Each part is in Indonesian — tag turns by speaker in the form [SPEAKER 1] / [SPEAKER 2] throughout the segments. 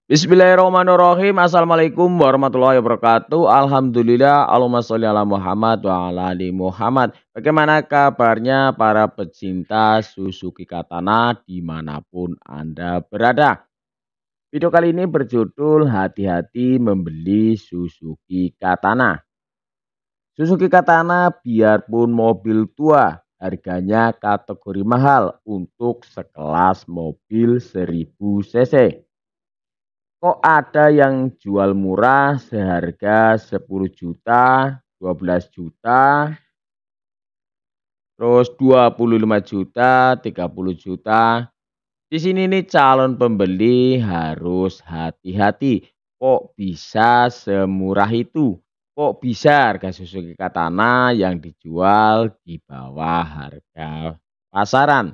[SPEAKER 1] Bismillahirrahmanirrahim. Assalamualaikum warahmatullahi wabarakatuh. Alhamdulillah. Allahumma sholli ala Muhammad wa ala ali Muhammad. Bagaimana kabarnya para pecinta Suzuki Katana dimanapun Anda berada? Video kali ini berjudul hati-hati membeli Suzuki Katana. Suzuki Katana biarpun mobil tua, harganya kategori mahal untuk sekelas mobil 1000 cc. Kok ada yang jual murah seharga 10 juta, 12 juta, terus 25 juta, 30 juta. Di sini nih calon pembeli harus hati-hati. Kok bisa semurah itu? Kok bisa harga Suzuki Katana yang dijual di bawah harga pasaran?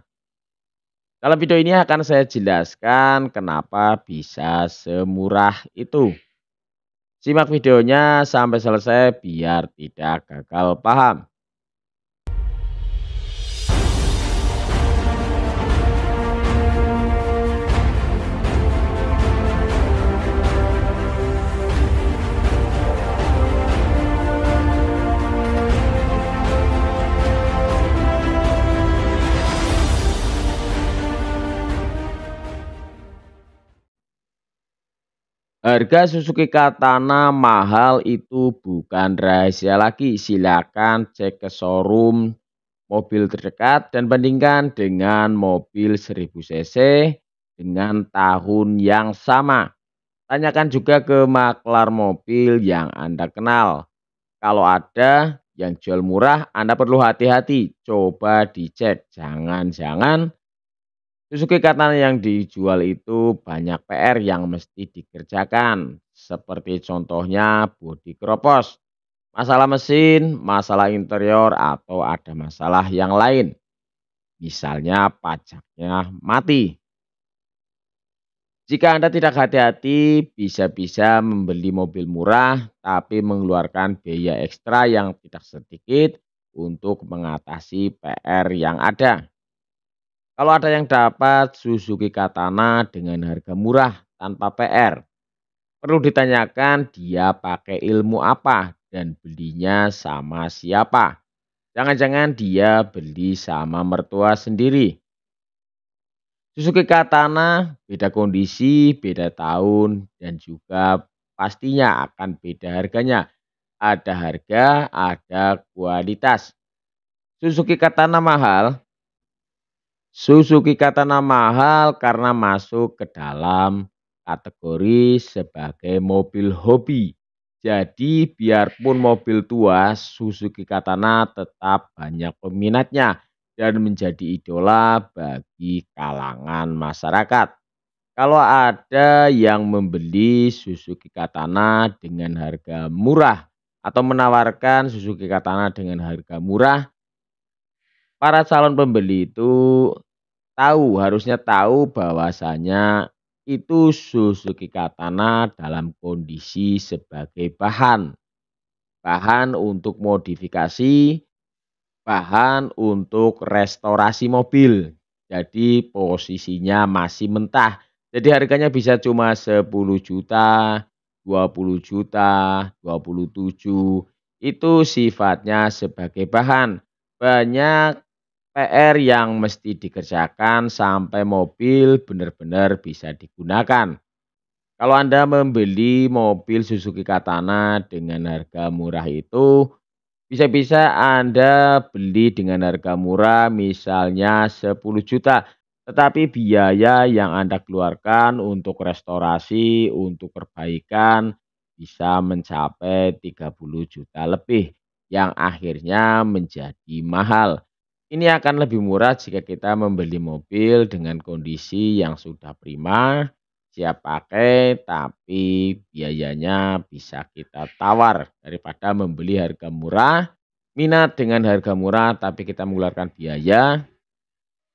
[SPEAKER 1] Dalam video ini akan saya jelaskan kenapa bisa semurah itu. Simak videonya sampai selesai biar tidak gagal paham. Harga Suzuki Katana mahal itu bukan rahasia lagi. Silakan cek ke showroom mobil terdekat dan bandingkan dengan mobil 1000 cc dengan tahun yang sama. Tanyakan juga ke maklar mobil yang Anda kenal. Kalau ada yang jual murah, Anda perlu hati-hati. Coba dicek, jangan-jangan Suzuki Katana yang dijual itu banyak PR yang mesti dikerjakan. Seperti contohnya bodi keropos, masalah mesin, masalah interior, atau ada masalah yang lain. Misalnya pajaknya mati. Jika Anda tidak hati-hati, bisa-bisa membeli mobil murah tapi mengeluarkan biaya ekstra yang tidak sedikit untuk mengatasi PR yang ada. Kalau ada yang dapat Suzuki Katana dengan harga murah tanpa PR, perlu ditanyakan dia pakai ilmu apa dan belinya sama siapa. Jangan-jangan dia beli sama mertua sendiri. Suzuki Katana beda kondisi, beda tahun, dan juga pastinya akan beda harganya. Ada harga, ada kualitas. Suzuki Katana mahal. Suzuki Katana mahal karena masuk ke dalam kategori sebagai mobil hobi. Jadi biarpun mobil tua, Suzuki Katana tetap banyak peminatnya dan menjadi idola bagi kalangan masyarakat. Kalau ada yang membeli Suzuki Katana dengan harga murah atau menawarkan Suzuki Katana dengan harga murah, para calon pembeli itu harusnya tahu bahwasanya itu Suzuki Katana dalam kondisi sebagai bahan untuk modifikasi, bahan untuk restorasi mobil. Jadi posisinya masih mentah. Jadi harganya bisa cuma 10 juta, 20 juta, 27. Itu sifatnya sebagai bahan. Banyak PR yang mesti dikerjakan sampai mobil benar-benar bisa digunakan. Kalau Anda membeli mobil Suzuki Katana dengan harga murah itu, bisa-bisa Anda beli dengan harga murah misalnya 10 juta. Tetapi biaya yang Anda keluarkan untuk restorasi, untuk perbaikan bisa mencapai 30 juta lebih yang akhirnya menjadi mahal. Ini akan lebih murah jika kita membeli mobil dengan kondisi yang sudah prima, siap pakai, tapi biayanya bisa kita tawar daripada membeli harga murah, minat dengan harga murah, tapi kita mengeluarkan biaya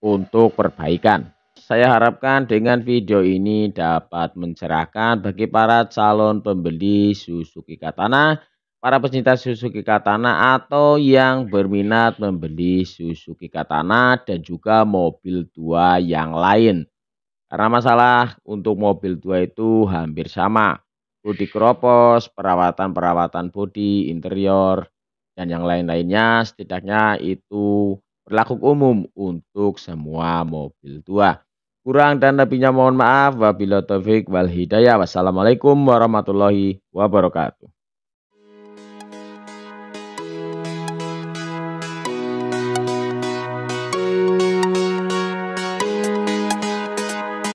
[SPEAKER 1] untuk perbaikan. Saya harapkan dengan video ini dapat mencerahkan bagi para calon pembeli Suzuki Katana, para pecinta Suzuki Katana atau yang berminat membeli Suzuki Katana dan juga mobil tua yang lain. Karena masalah untuk mobil tua itu hampir sama. Bodi keropos, perawatan-perawatan bodi, interior, dan yang lain-lainnya setidaknya itu berlaku umum untuk semua mobil tua. Kurang dan lebihnya mohon maaf. Wabillahi taufik wal hidayah. Wassalamualaikum warahmatullahi wabarakatuh.